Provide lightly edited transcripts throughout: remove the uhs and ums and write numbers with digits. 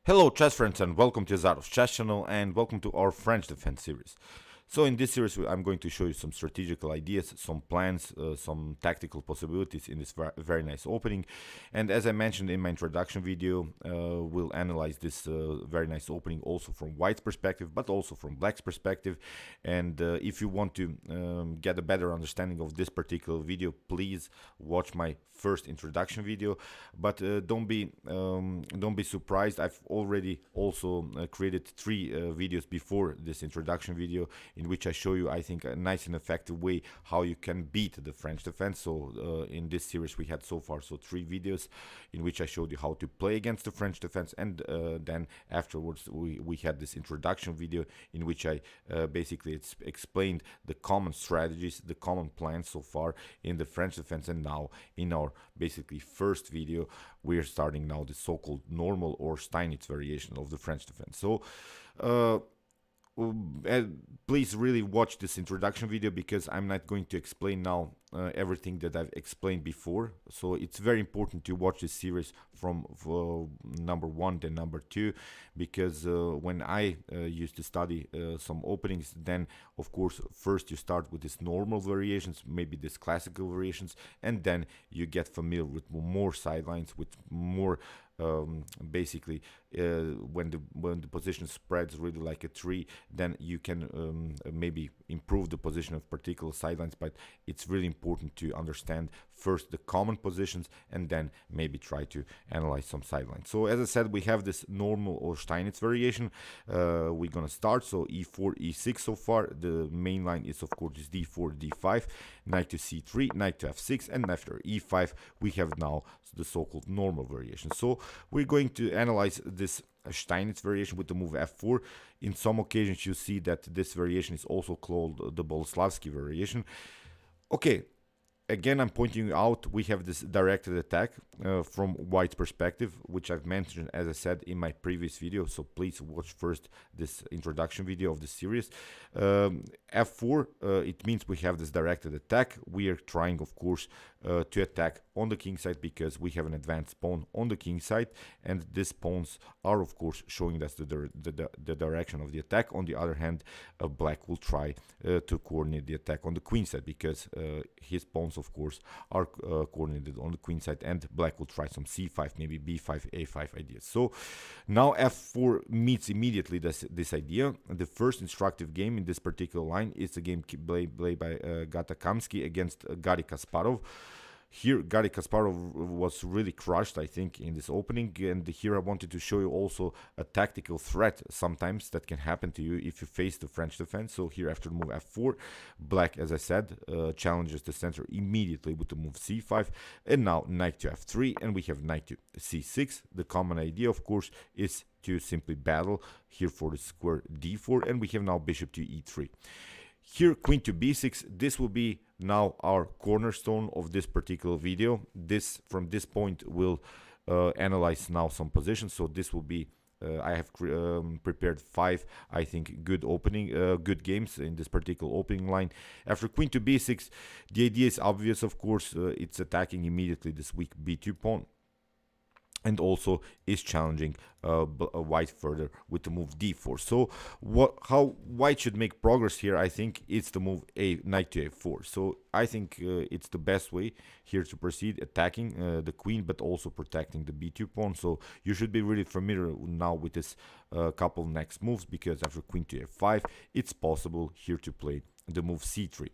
Hello chess friends and welcome to Zarov's chess channel and welcome to our French defense series. So in this series I'm going to show you some strategical ideas, some plans, some tactical possibilities in this very nice opening. And as I mentioned in my introduction video, we'll analyze this very nice opening also from White's perspective but also from Black's perspective. And if you want to get a better understanding of this particular video, please watch my first introduction video. But don't be surprised. I've already also created 3 videos before this introduction video in which I show you, I think, a nice and effective way how you can beat the French defense. So in this series we had so far 3 videos in which I showed you how to play against the French defense, and then afterwards we had this introduction video in which I basically explained the common strategies, the common plans so far in the French defense. And now in our basically first video we are starting now the so-called normal or Steinitz variation of the French defense. So please really watch this introduction video because I'm not going to explain now everything that I've explained before. So it's very important to watch this series from number 1 to number 2, because when I used to study some openings, then of course first you start with these normal variations, maybe these classical variations, and then you get familiar with more sidelines, with more basically when the position spreads really like a tree, then you can maybe improve the position of particular sidelines. But it's really important to understand first the common positions and then maybe try to analyze some sidelines. So as I said, we have this normal or Steinitz variation. We're gonna start, so e4 e6 so far. The main line is of course is d4 d5, knight to c3, knight to f6, and after e5 we have now the so-called normal variation. So we're going to analyze this Steinitz variation with the move f4. In some occasions you see that this variation is also called the Boleslavsky variation. Okay, again I'm pointing out we have this directed attack from White's perspective, which I've mentioned, as I said, in my previous video. So please watch first this introduction video of the series. F4, it means we have this directed attack. We are trying of course to attack on the king side because we have an advanced pawn on the king side, and these pawns are of course showing us the direction of the attack. On the other hand, Black will try to coordinate the attack on the queen side because his pawns of course are coordinated on the queen side, and Black will try some c5, maybe b5, a5 ideas. So now f4 meets immediately this idea. The first instructive game in this particular line is a game played by Kamsky against Garry Kasparov. Here Garry Kasparov was really crushed, I think, in this opening, and here I wanted to show you also a tactical threat sometimes that can happen to you if you face the French defense. So here after the move f4, Black, as I said, challenges the center immediately with the move c5, and now knight to f3, and we have knight to c6. The common idea of course is to simply battle here for the square d4, and we have now bishop to e3. Here queen to b6, this will be now our cornerstone of this particular video. From this point we'll analyze now some positions. So this will be I have prepared 5, I think, good games in this particular opening line. After queen to b6, the idea is obvious, of course. It's attacking immediately this weak b2 pawn, and also is challenging White further with the move d4. So how White should make progress here, I think, it's the move knight to a4. So I think it's the best way here to proceed, attacking the queen but also protecting the b2 pawn. So you should be really familiar now with this couple next moves, because after queen to a5 it's possible here to play the move c3.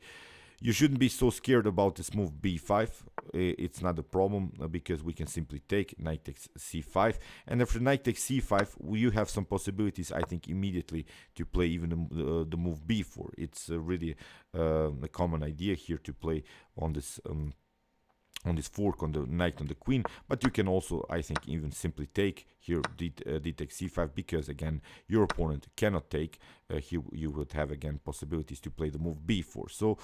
You shouldn't be so scared about this move b5. It's not a problem because we can simply take knight takes c5, and after knight takes c5 you have some possibilities, I think, immediately to play even the move b4. It's really a common idea here to play on this fork on the knight on the queen, but you can also, I think, even simply take here d takes c5, because again your opponent cannot take. You would have again possibilities to play the move b4. So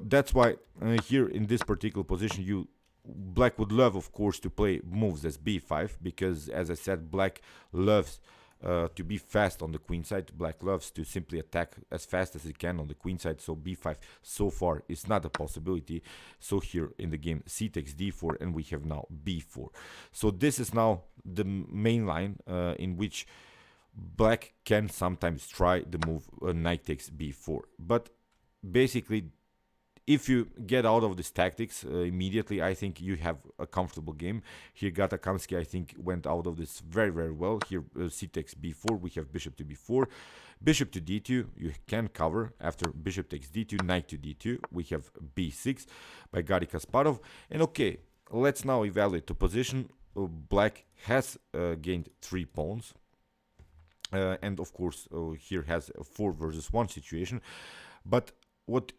that's why here in this particular position Black would love, of course, to play moves as b5, because as I said, Black loves to be fast on the queen side. Black loves to simply attack as fast as he can on the queen side, so b5 so far is not a possibility. So here in the game, c takes d4, and we have now b4. So this is now the main line in which black can sometimes try the move knight takes b4. But basically, if you get out of these tactics immediately, I think you have a comfortable game. Here Kamsky, I think, went out of this very, very well. Here c takes b4, we have bishop to b4. Bishop to d2, you can cover. After bishop takes d2, knight to d2, we have b6 by Kasparov. And okay, let's now evaluate the position. Black has gained 3 pawns. And of course, here has a 4 versus 1 situation. But what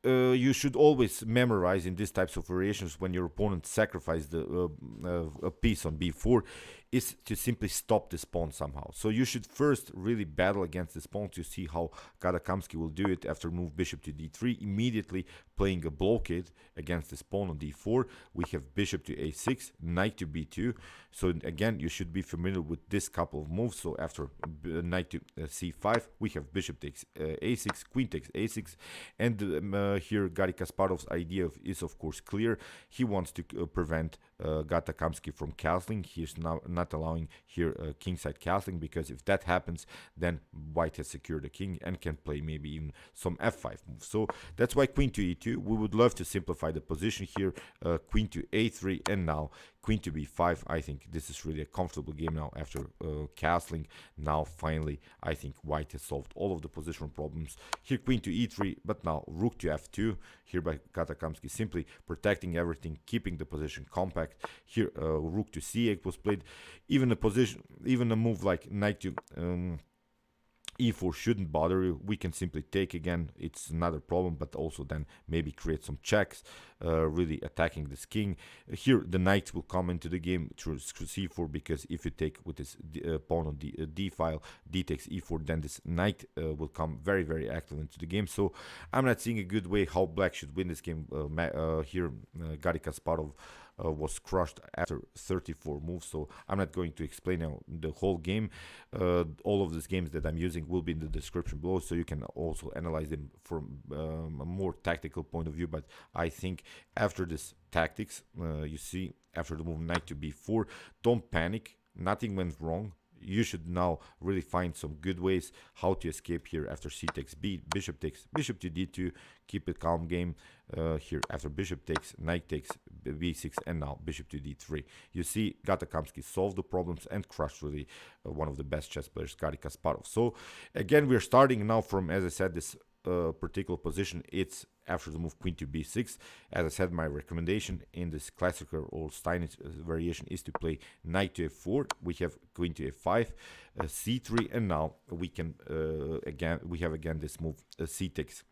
you should always memorize in these types of variations when your opponent sacrifices a piece on b4 is to simply stop this pawn somehow. So you should first really battle against this pawn to see how Kamsky will do it. After move bishop to d3, immediately playing a blockade against this pawn on d4. We have bishop to a6, knight to b2. So again, you should be familiar with this couple of moves. So after knight to c5, we have bishop takes a6, queen takes a6, and here Kasparov's idea is of course clear. He wants to prevent Kamsky from castling. He's now not allowing here kingside castling, because if that happens, then white has secured the king and can play maybe even some f5 moves. So that's why queen to e2. We would love to simplify the position here. Queen to a3, and now queen to b5. I think this is really a comfortable game now after castling. Now finally, I think white has solved all of the positional problems. Here queen to e3, but now rook to f2. Here by Kamsky, simply protecting everything, keeping the position compact. Here rook to c8 was played. Even a move like knight to e4 shouldn't bother you. We can simply take again, it's another problem, but also then maybe create some checks, really attacking this king. Here the knight will come into the game through c4, because if you take with this pawn on d file, d takes e4, then this knight will come very, very active into the game. So I'm not seeing a good way how black should win this game. Here Kasparov was crushed after 34 moves, so I'm not going to explain now the whole game. All of these games that I'm using will be in the description below, so you can also analyze them from a more tactical point of view. But I think after this tactics, you see, after the move knight to b4, don't panic, nothing went wrong. You should now really find some good ways how to escape here. After c takes b, bishop to d2, keep a calm game. Here after bishop takes, knight takes b6, and now bishop to d3. You see Kamsky solved the problems and crushed really one of the best chess players, Kasparov. So again, we're starting now from, as I said, this particular position. It's after the move queen to b6. As I said, my recommendation in this classical or Steinitz variation is to play knight to f4. We have queen to f5, c3, and now we can again this move c takes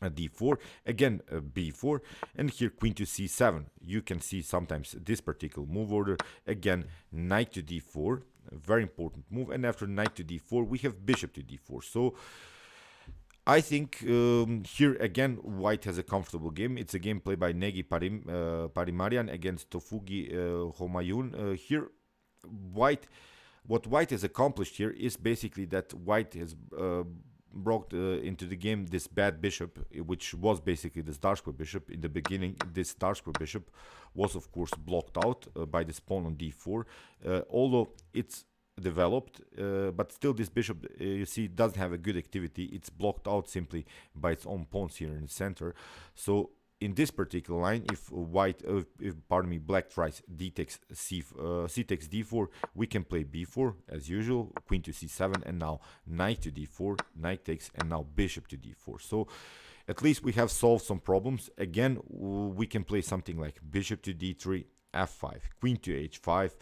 d4, again b4, and here queen to c7. You can see sometimes this particular move order. Again, knight to d4, a very important move, and after knight to d4, we have bishop to d4. So I think here again white has a comfortable game. It's a game played by Negi Parimarjan against Toufighi Homayoon. Here what white has accomplished here is basically that white has brought into the game this bad bishop, which was basically this dark square bishop. In the beginning, this dark square bishop was of course blocked out by this pawn on d4, although it's developed, but still this bishop, you see, doesn't have a good activity. It's blocked out simply by its own pawns here in the center. So in this particular line, if black tries c takes d4, we can play b4 as usual, queen to c7, and now knight to d4, knight takes, and now bishop to d4. So at least we have solved some problems. Again, we can play something like bishop to d3, f5, queen to h5,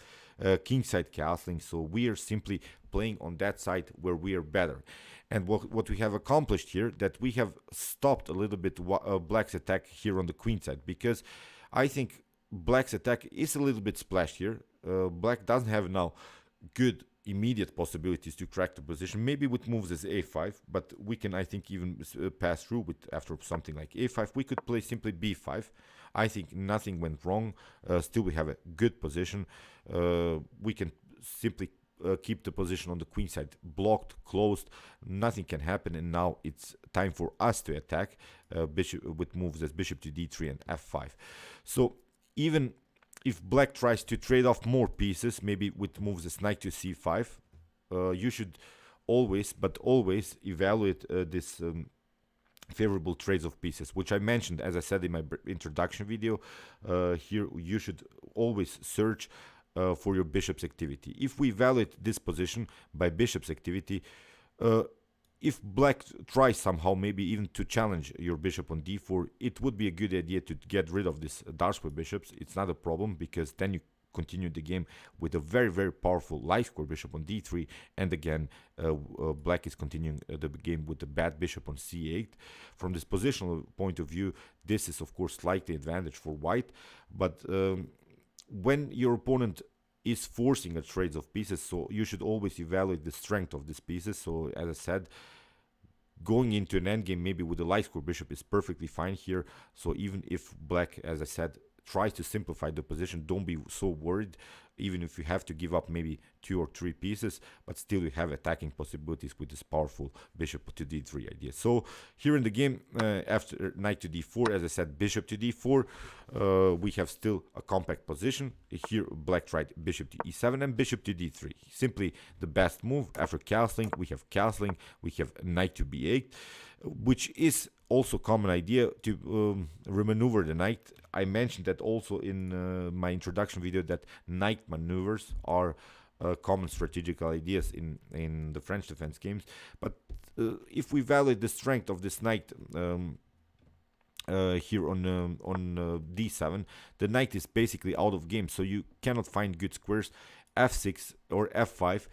kingside castling. So we are simply playing on that side where we are better. And what we have accomplished here, that we have stopped a little bit black's attack here on the queen side, because I think black's attack is a little bit splashed here. Black doesn't have now good immediate possibilities to crack the position, maybe with moves as a5, but we can, I think, even pass through with after something like a5. We could play simply b5. I think nothing went wrong. Still we have a good position. We can simply keep the position on the queen side blocked, closed. Nothing can happen, and now it's time for us to attack bishop with moves as bishop to d3 and f5. So even if black tries to trade off more pieces, maybe with moves as knight to c5, you should always evaluate this favorable trades of pieces, which I mentioned, as I said in my introduction video. Here you should always search for your bishop's activity. If we evaluate this position by bishop's activity, if black tries somehow maybe even to challenge your bishop on d4, it would be a good idea to get rid of this dark square bishops. It's not a problem, because then you continue the game with a very, very powerful light square bishop on d3, and again black is continuing the game with the bad bishop on c8. From this positional point of view, this is of course slightly advantage for white, but when your opponent is forcing a trades of pieces, so you should always evaluate the strength of these pieces. So as I said, going into an endgame maybe with the light square bishop is perfectly fine here. So even if black, as I said, tries to simplify the position, don't be so worried, even if you have to give up maybe 2 or 3 pieces, but still you have attacking possibilities with this powerful bishop to d3 idea. So here in the game, after knight to d4, as I said, bishop to d4, we have still a compact position. Here black tried bishop to e7 and bishop to d3. Simply the best move. After castling, we have knight to b8, which is also common idea to remaneuver the knight. I mentioned that also in my introduction video, that knight maneuvers are common strategical ideas in the French defense games. But if we evaluate the strength of this knight here on d7, the knight is basically out of game, so you cannot find good squares. f6 or f5,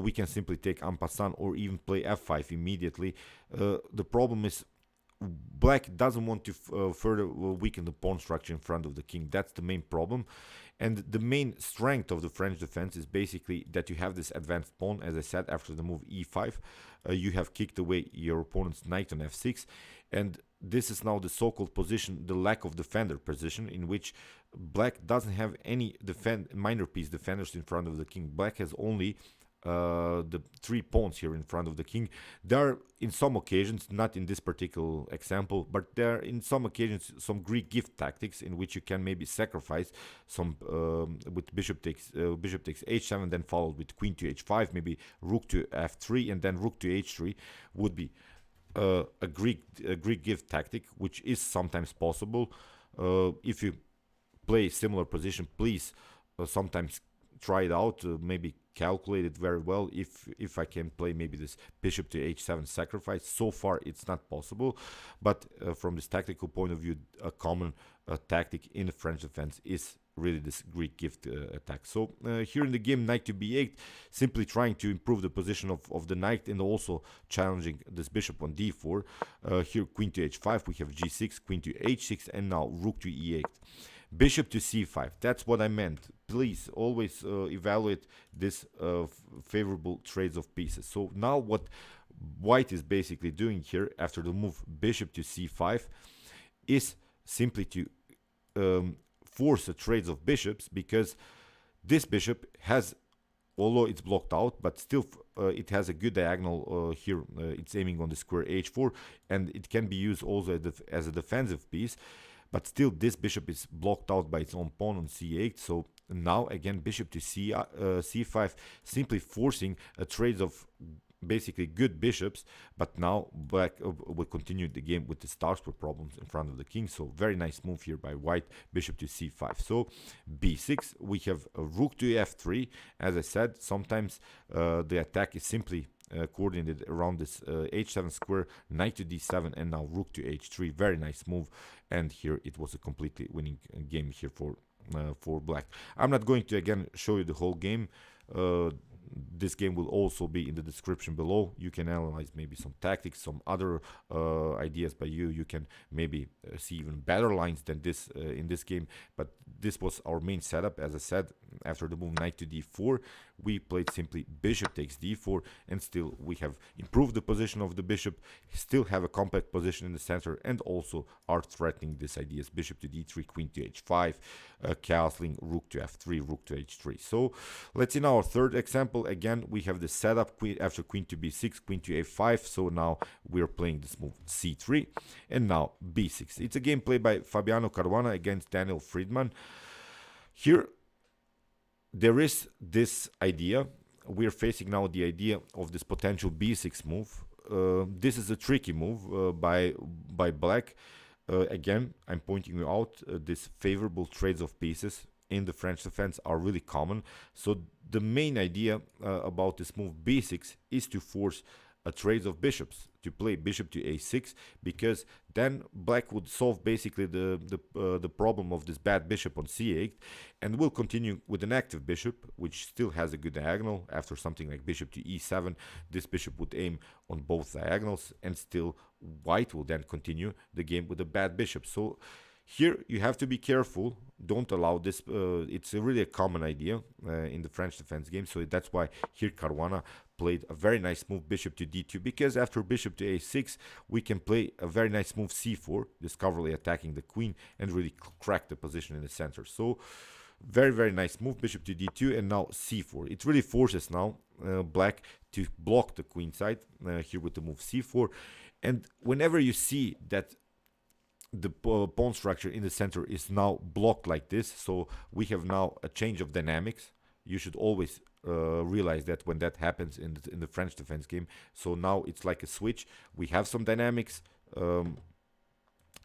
we can simply take en passant or even play f5 immediately. The problem is black doesn't want to further weaken the pawn structure in front of the king. That's the main problem. And the main strength of the French defense is basically that you have this advanced pawn. As I said, after the move e5, you have kicked away your opponent's knight on f6, and this is now the so-called position, the lack of defender position, in which black doesn't have any minor piece defenders in front of the king. Black has only the 3 pawns here in front of the king. There are, in some occasions, not in this particular example, but there are in some occasions some Greek gift tactics in which you can maybe sacrifice some with bishop takes h7, then followed with queen to h5, maybe rook to f3, and then rook to h3 would be a Greek gift tactic, which is sometimes possible. If you play similar position, please sometimes try it out, maybe calculate it very well. If I can play maybe this bishop to h7 sacrifice, so far it's not possible, but from this tactical point of view, a common tactic in the French defense is really this Greek gift attack. So here in the game, knight to b8, simply trying to improve the position of the knight and also challenging this bishop on d4. Here queen to h5, we have g6, queen to h6, and now rook to e8. Bishop to c5, that's what I meant. Please always evaluate this favorable trades of pieces. So now what white is basically doing here after the move bishop to c5 is simply to force the trades of bishops, because this bishop has, although it's blocked out, but still it has a good diagonal here. It's aiming on the square h4, and it can be used also as a defensive piece. But still, this bishop is blocked out by its own pawn on c8. So now again, bishop to c5, simply forcing a trade of basically good bishops. But now black will continue the game with the star square problems in front of the king. So very nice move here by white, bishop to c5. So b6, we have a rook to f3. As I said, sometimes the attack is simply coordinated around this h7 square, knight to d7, and now rook to h3. Very nice move, and here it was a completely winning game here for black. I'm not going to again show you the whole game. This game will also be in the description below. You can analyze maybe some tactics, some other ideas by you. You can maybe see even better lines than this in this game. But this was our main setup. As I said, after the move knight to d4, we played simply bishop takes d4, and still we have improved the position of the bishop, still have a compact position in the center, and also are threatening these ideas: bishop to d3, queen to h5, castling, rook to f3, rook to h3. So let's see now our third example. Again, we have the setup queen after queen to b6, queen to a5. So now we're playing this move c3, and now b6. It's a game played by Fabiano Caruana against Daniel Friedman. Here there is this idea. We're facing now the idea of this potential b6 move. This is a tricky move by black. Again, I'm pointing you out, these favorable trades of pieces in the French defense are really common. So the main idea about this move b6 is to force a trade of bishops, to play bishop to a6, because then black would solve basically the problem of this bad bishop on c8, and will continue with an active bishop, which still has a good diagonal. After something like bishop to e7, this bishop would aim on both diagonals, and still white will then continue the game with a bad bishop. So here you have to be careful. Don't allow this. It's really a common idea in the French defense game. So that's why here Caruana played a very nice move, bishop to d2, because after bishop to a6, we can play a very nice move c4, discoverably attacking the queen and really crack the position in the center. So very, very nice move, bishop to d2, and now c4. It really forces now black to block the queen side here with the move c4. And whenever you see that the pawn structure in the center is now blocked like this, so we have now a change of dynamics. You should always realize that when that happens in the French defense game. So now it's like a switch. We have some dynamics.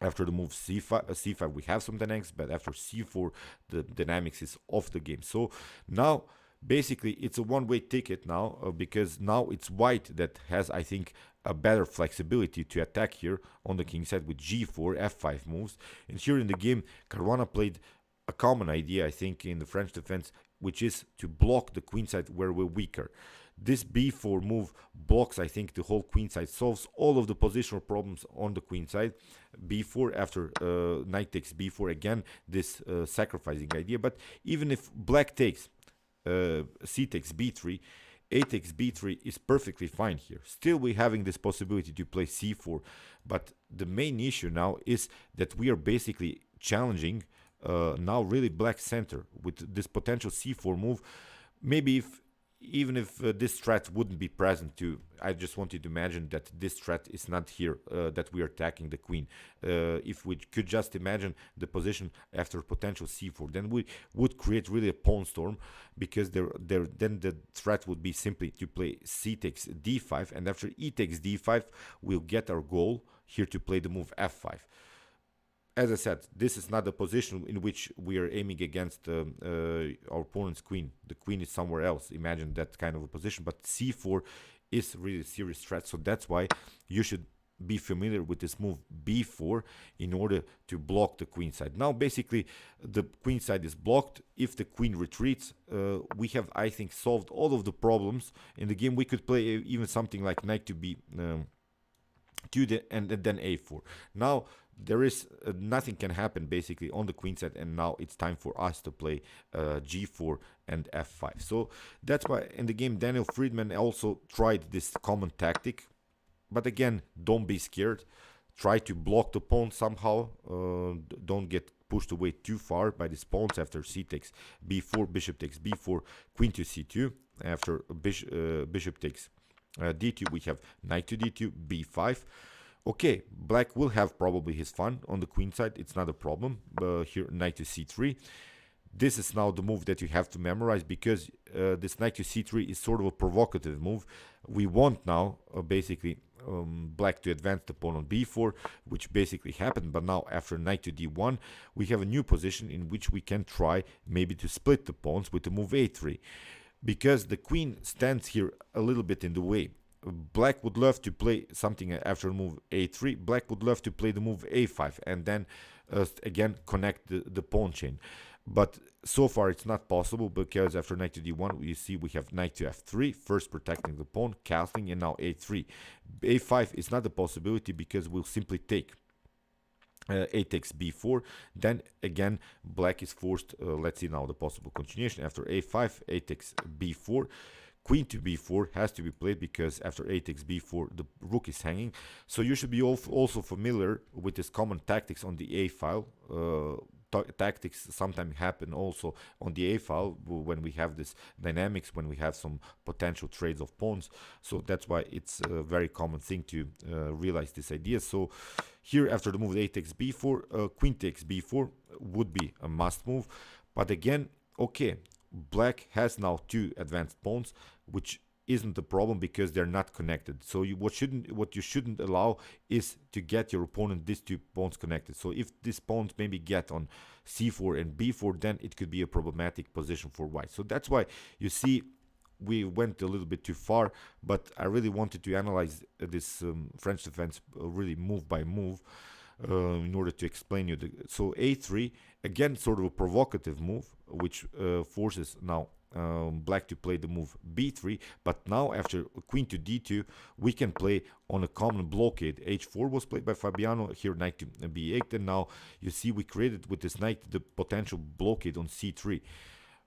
After the move c5, we have some dynamics, but after c4, the dynamics is off the game. So now basically it's a one-way ticket now, because now it's white that has, I think, a better flexibility to attack here on the king side with g4, f5 moves. And here in the game, Caruana played a common idea, I think, in the French defense, which is to block the queen side where we're weaker. This b4 move blocks, I think, the whole queen side, solves all of the positional problems on the queen side. b4 after knight takes b4, again, this sacrificing idea. But even if black takes c takes b3, a takes b3 is perfectly fine here. Still, we're having this possibility to play c4, but the main issue now is that we are basically challenging now really black center with this potential c4 move. Maybe even if this strat wouldn't be present too, I just wanted to imagine that this strat is not here, that we are attacking the queen. If we could just imagine the position after potential c4, then we would create really a pawn storm, because then the threat would be simply to play c takes d5, and after e takes d5, we'll get our goal here to play the move f5. As I said, this is not the position in which we are aiming against our opponent's queen. The queen is somewhere else. Imagine that kind of a position. But c4 is really a serious threat. So that's why you should be familiar with this move b4 in order to block the queen side. Now, basically, the queen side is blocked. If the queen retreats, we have, I think, solved all of the problems in the game. We could play even something like knight to b and then a4. Now, there is nothing can happen basically on the queen side, and now it's time for us to play g4 and f5. So that's why in the game Daniel Friedman also tried this common tactic, but again, don't be scared. Try to block the pawn somehow. Don't get pushed away too far by these pawns. After c takes b4, bishop takes b4, queen to c2. After bishop takes d2, we have knight to d2, b5. Okay, black will have probably his fun on the queen side. It's not a problem. Here, knight to c3. This is now the move that you have to memorize, because this knight to c3 is sort of a provocative move. We want now, basically, black to advance the pawn on b4, which basically happened. But now, after knight to d1, we have a new position in which we can try maybe to split the pawns with the move a3. Because the queen stands here a little bit in the way. Black would love to play something after move a3. Black would love to play the move a5 and then again connect the pawn chain. But so far it's not possible, because after knight to d1, you see we have knight to f3, first protecting the pawn, castling, and now a3. a5 is not a possibility because we'll simply take. A takes b4, then again black is forced, let's see now the possible continuation. After a5, a takes b4, queen to b4 has to be played because after a takes b4 the rook is hanging. So you should be also familiar with this common tactics on the a file. Tactics sometimes happen also on the a file when we have this dynamics, when we have some potential trades of pawns. So that's why it's a very common thing to realize this idea. So here after the move a takes b4, queen takes b4 would be a must move. But again, okay, black has now two advanced pawns, which isn't a problem because they're not connected. So what you shouldn't allow is to get your opponent these two pawns connected. So if these pawns maybe get on c4 and b4, then it could be a problematic position for white. So that's why you see we went a little bit too far, but I really wanted to analyze this French defense really move by move in order to explain you. So a3, again, sort of a provocative move, which forces now black to play the move b3, but now after queen to d2 we can play on a common blockade. h4 was played by Fabiano, here knight to b8, and now you see we created with this knight the potential blockade on c3.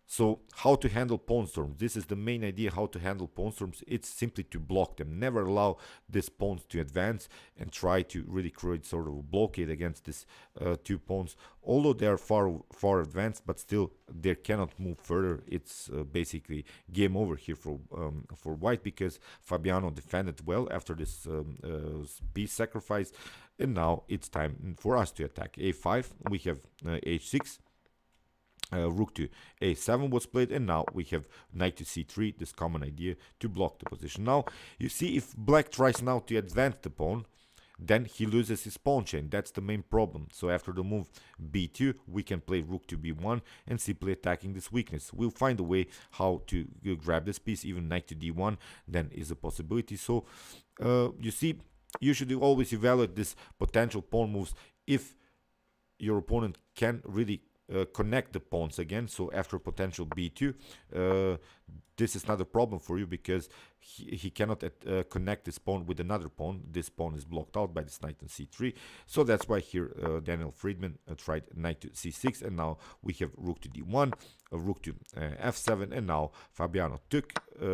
So how to handle pawn storms? This is the main idea, how to handle pawn storms. It's simply to block them. Never allow these pawns to advance and try to really create sort of a blockade against these two pawns. Although they are far advanced, but still they cannot move further. It's basically game over here for white because Fabiano defended well after this piece sacrifice. And now it's time for us to attack. a5, we have h6. Rook to a7 was played, and now we have knight to c3, this common idea to block the position. Now you see if black tries now to advance the pawn, then he loses his pawn chain. That's the main problem. So after the move b2 we can play rook to b1 and simply attacking this weakness. We'll find a way how to grab this piece. Even knight to d1 then is a possibility. So you see, you should always evaluate this potential pawn moves if your opponent can really connect the pawns again. So after potential b2, this is not a problem for you because he cannot connect this pawn with another pawn. This pawn is blocked out by this knight on c3. So that's why here Daniel Friedman tried knight to c6, and now we have rook to d1, rook to f7, and now Fabiano took.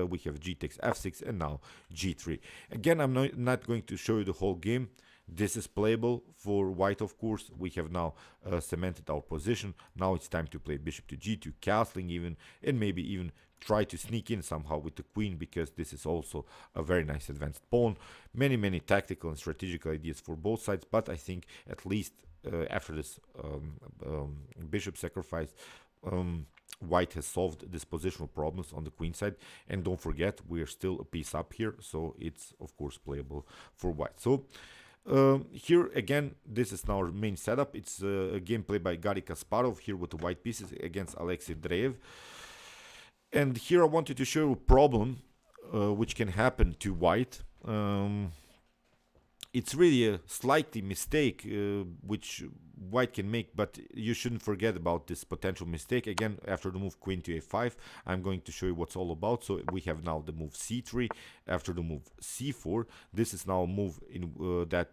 We have g takes f6, and now g3. Again, I'm not going to show you the whole game. This is playable for white, of course. We have now cemented our position. Now it's time to play bishop to g2, castling even, and maybe even try to sneak in somehow with the queen, because this is also a very nice advanced pawn. Many tactical and strategical ideas for both sides, but I think at least after this bishop sacrifice, white has solved this positional problems on the queen side. And don't forget, we're still a piece up here, so it's of course playable for white. So here again, this is now our main setup. It's a gameplay by Garry Kasparov here with the white pieces against Alexei Dreev. And here I wanted to show you a problem which can happen to white. It's really a slightly mistake which white can make, but you shouldn't forget about this potential mistake. Again, after the move queen to a5, I'm going to show you what's all about. So we have now the move c3, after the move c4. This is now a move in that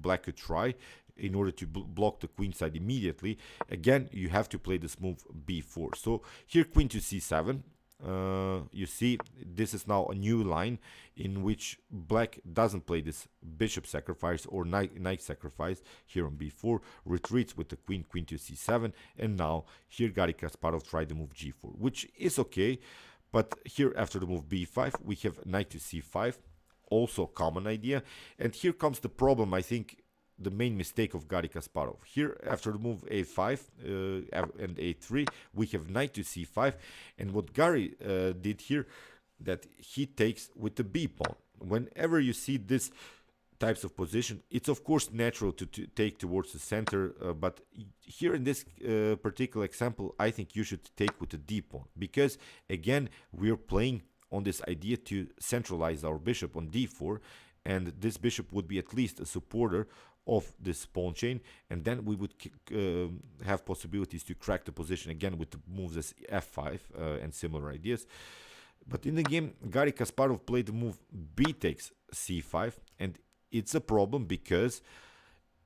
black could try in order to block the queen side immediately. Again, you have to play this move b4. So here queen to c7. You see, this is now a new line in which black doesn't play this bishop sacrifice or knight sacrifice here on b4, retreats with the queen to c7, and now here Garry Kasparov tried the move g4, which is okay. But here after the move b5 we have knight to c5, also common idea. And here comes the problem, I think, the main mistake of Garry Kasparov. Here after the move a5 and a3 we have knight to c5, and what Garry did here, that he takes with the b pawn. Whenever you see this types of position, it's of course natural to take towards the center, but here in this particular example I think you should take with the d pawn, because again we're playing on this idea to centralize our bishop on d4, and this bishop would be at least a supporter of this pawn chain, and then we would have possibilities to crack the position again with the moves as f5 and similar ideas. But in the game, Garry Kasparov played the move b takes c5, and it's a problem because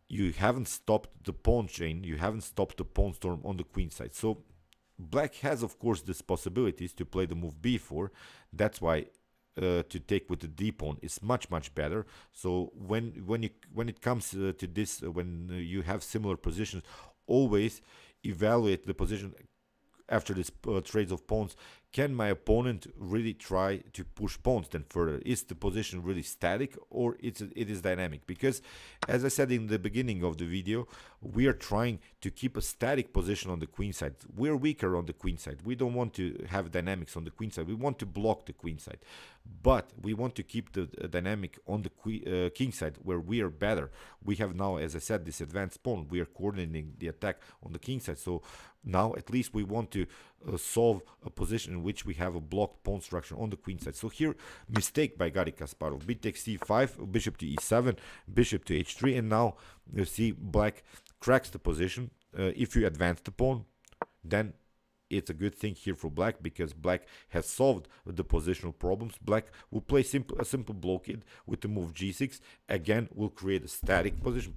you haven't stopped the pawn chain, you haven't stopped the pawn storm on the queen side. So black has, of course, these possibilities to play the move b4. That's why to take with the d pawn is much better. So when it comes to this, when you have similar positions, always evaluate the position after this trades of pawns. Can my opponent really try to push pawns then further? Is the position really static, or it is dynamic? Because as I said in the beginning of the video, we are trying to keep a static position on the queen side. We're weaker on the queen side. We don't want to have dynamics on the queen side. We want to block the queen side, but we want to keep the dynamic on the king side, where we are better. We have now, as I said, this advanced pawn. We are coordinating the attack on the king side. So now at least we want to solve a position in which we have a blocked pawn structure on the queen side. So here, mistake by Garry Kasparov. B takes c5, bishop to e7, bishop to h3, and now you see black cracks the position. If you advance the pawn, then it's a good thing here for black, because black has solved the positional problems. Black will play a simple blockade with the move g6. Again, will create a static position,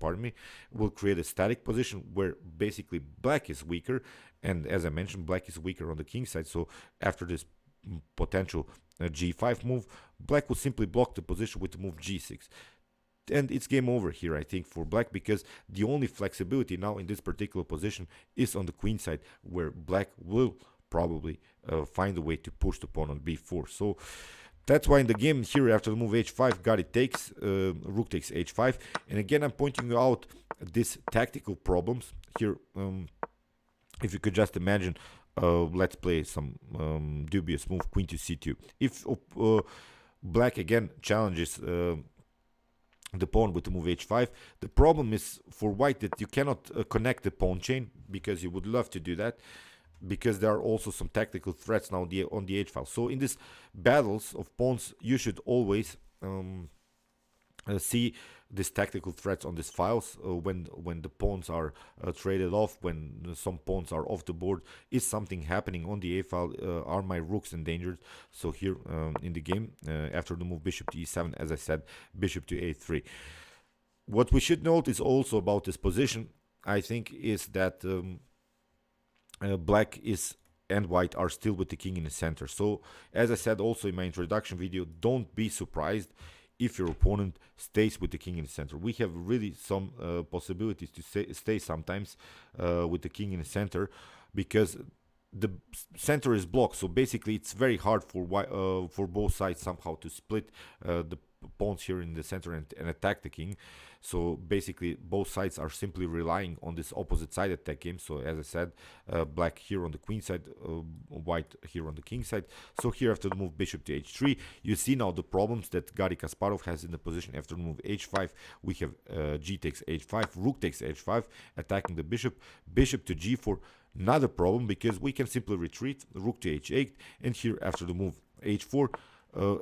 will create a static position where basically black is weaker. And as I mentioned, black is weaker on the king side. So after this potential g5 move, black will simply block the position with the move g6. And it's game over here, I think, for black, because the only flexibility now in this particular position is on the queen side, where black will probably find a way to push the pawn on b4. So that's why in the game here, after the move h5, Garry takes, rook takes h5. And again, I'm pointing out these tactical problems here. If you could just imagine, let's play some dubious move, queen to c2. If black again challenges the pawn with the move h5, the problem is for white that you cannot connect the pawn chain, because you would love to do that, because there are also some tactical threats now on the h file. So in these battles of pawns, you should always see these tactical threats on these files when the pawns are traded off, when some pawns are off the board. Is something happening on the a file? Are my rooks endangered? So here in the game, after the move bishop to e7, as I said, bishop to a3. What we should note is also about this position, I think, is that black is and white are still with the king in the center. So as I said also in my introduction video, don't be surprised if your opponent stays with the king in the center. We have really some possibilities to stay sometimes with the king in the center, because the center is blocked. So basically it's very hard for both sides somehow to split the pawns here in the center and attack the king. So basically both sides are simply relying on this opposite side attack game. So as I said, black here on the queen side, white here on the king side. So here after the move bishop to h3, you see now the problems that Garry Kasparov has in the position. After the move h5, we have g takes h5, rook takes h5, attacking the bishop, bishop to g4. Not a problem, because we can simply retreat, rook to h8, and here after the move h4,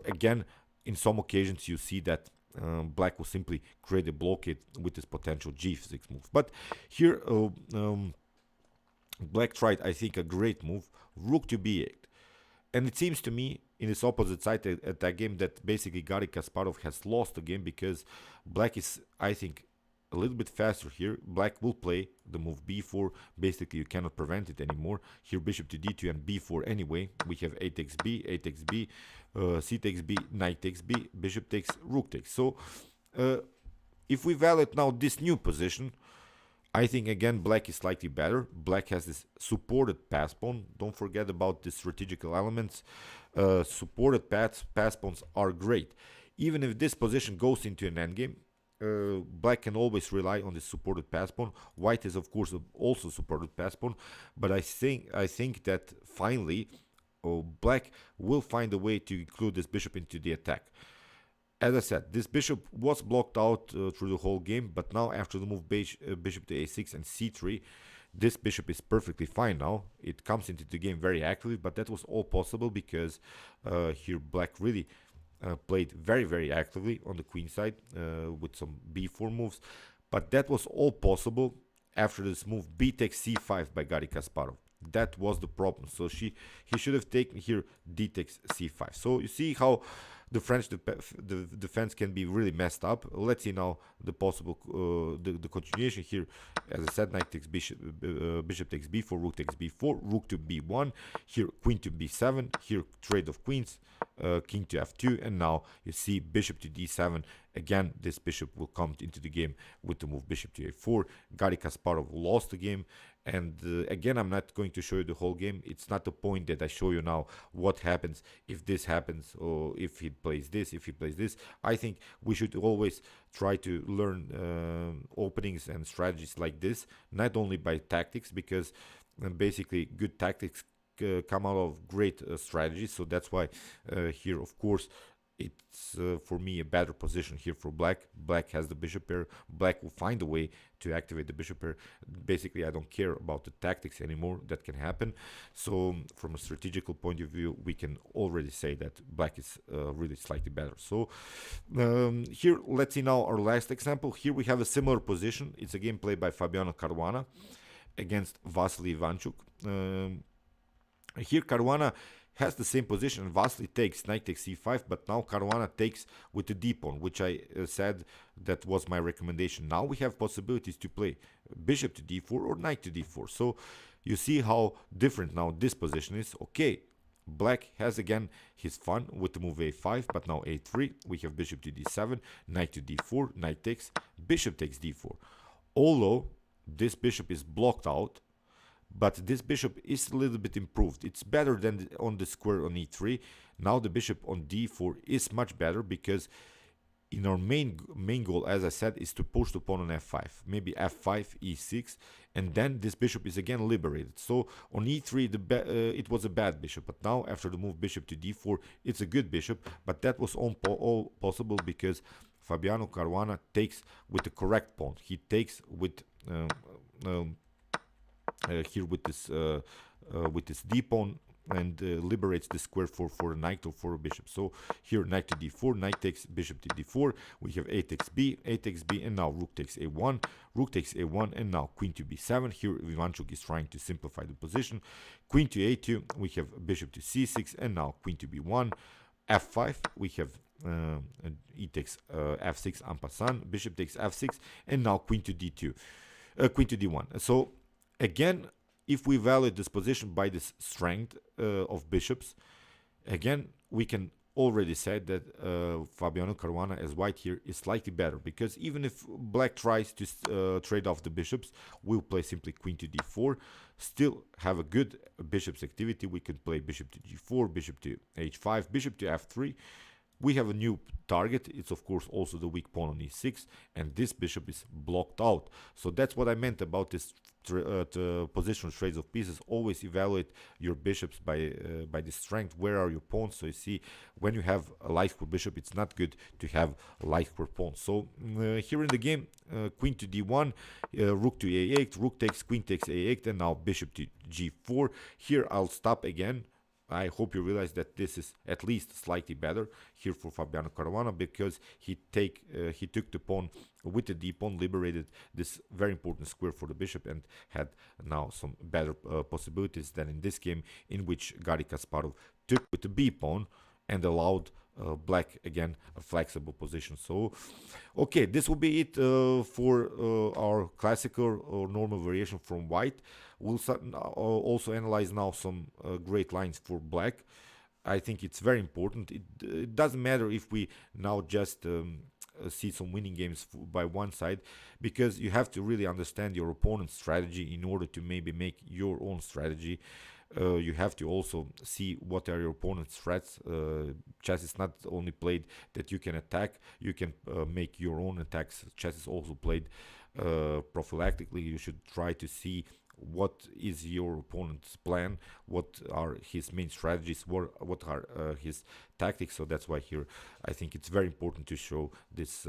again, in some occasions you see that black will simply create a blockade with this potential g6 move. But here black tried, I think, a great move, rook to b8. And it seems to me in this opposite side at that game that basically Garry Kasparov has lost the game, because black is, I think, a little bit faster here. Black will play the move b4. Basically you cannot prevent it anymore. Here bishop to d2 and b4 anyway. We have a takes b, a takes b, c takes b, knight takes b, bishop takes, rook takes. So if we evaluate now this new position, I think again black is slightly better. Black has this supported pass pawn. Don't forget about the strategical elements. Supported pass pawns are great. Even if this position goes into an endgame, black can always rely on the supported pass pawn. White is of course also supported pass pawn, but I think that finally black will find a way to include this bishop into the attack. As I said, this bishop was blocked out through the whole game, but now after the move bishop to a6 and c3, this bishop is perfectly fine now. It comes into the game very actively, but that was all possible because here black really played very actively on the queen side with some b4 moves. But that was all possible after this move b takes c5 by Garry Kasparov. That was the problem. So he should have taken here d takes c5. So you see how the French the defense can be really messed up. Let's see now the possible the continuation here. As I said, knight takes bishop, bishop takes b4, rook takes b4, rook to b1, here queen to b7, here trade of queens, king to f2, and now you see bishop to d7. Again, this bishop will come into the game with the move bishop to a4. Garry Kasparov lost the game. And again, I'm not going to show you the whole game. It's not the point that I show you now what happens if this happens, or if he plays this, if he plays this. I think we should always try to learn openings and strategies like this, not only by tactics, because basically good tactics come out of great strategies. So that's why here, of course, it's for me a better position here for black. Black has the bishop pair. Black will find a way to activate the bishop pair. Basically, I don't care about the tactics anymore. That can happen. So from a strategical point of view, we can already say that black is really slightly better. So here, let's see now our last example. Here we have a similar position. It's a game played by Fabiano Caruana against Vasily Ivanchuk. Here Caruana has the same position. Vasily takes knight takes c5, but now Caruana takes with the d pawn, which I said that was my recommendation. Now we have possibilities to play bishop to d4 or knight to d4. So you see how different now this position is. Okay, black has again his fun with the move a5, but now a3. We have bishop to d7, knight to d4, knight takes, bishop takes d4. Although this bishop is blocked out, but this bishop is a little bit improved. It's better than on the square on e3. Now the bishop on d4 is much better, because in our main goal, as I said, is to push the pawn on f5, maybe f5, e6, and then this bishop is again liberated. So on e3 it was a bad bishop, but now after the move bishop to d4, it's a good bishop. But that was all possible because Fabiano Caruana takes with the correct pawn. He takes with here with this d pawn, and liberates the square for a knight or for a bishop. So here knight to d4, knight takes, bishop to d4. We have a takes b, and now rook takes a1, and now queen to b7. Here Ivanchuk is trying to simplify the position. Queen to a2, we have bishop to c6, and now queen to b1. f5, we have e takes f6 en passant, bishop takes f6, and now queen to d2, queen to d1. So again, if we evaluate this position by this strength of bishops, again, we can already say that Fabiano Caruana as white here is slightly better, because even if black tries to trade off the bishops, we'll play simply queen to d4, still have a good bishop's activity. We can play bishop to g4, bishop to h5, bishop to f3. We have a new target. It's of course also the weak pawn on e6, and this bishop is blocked out. So that's what I meant about this positional trades of pieces. Always evaluate your bishops by the strength. Where are your pawns? So you see, when you have a light square bishop, it's not good to have a light square pawn. So here in the game, queen to d1, rook to a8, rook takes, queen takes a8, and now bishop to g4. Here I'll stop again. I hope you realize that this is at least slightly better here for Fabiano Caruana, because he took the pawn with the d pawn, liberated this very important square for the bishop, and had now some better possibilities than in this game, in which Garry Kasparov took with the b pawn and allowed black again a flexible position. So okay, this will be it for our classical or normal variation from white. We'll also analyze now some great lines for black. I think it's very important. It doesn't matter if we now just see some winning games by one side, because you have to really understand your opponent's strategy in order to maybe make your own strategy. You have to also see what are your opponent's threats. Chess is not only played that you can attack, you can make your own attacks. Chess is also played prophylactically. You should try to see what is your opponent's plan, what are his main strategies, what are his tactics. So that's why here I think it's very important to show this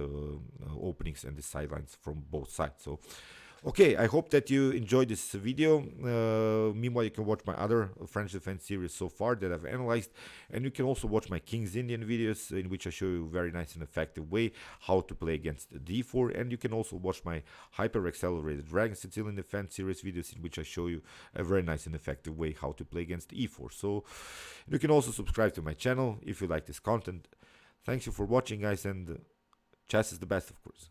openings and the sidelines from both sides. So okay, I hope that you enjoyed this video. Meanwhile, you can watch my other French defense series so far that I've analyzed, and you can also watch my King's Indian videos, in which I show you a very nice and effective way how to play against d4, and you can also watch my hyper accelerated Dragon Sicilian defense series videos, in which I show you a very nice and effective way how to play against e4. So you can also subscribe to my channel if you like this content. Thanks you for watching, guys, and chess is the best, of course.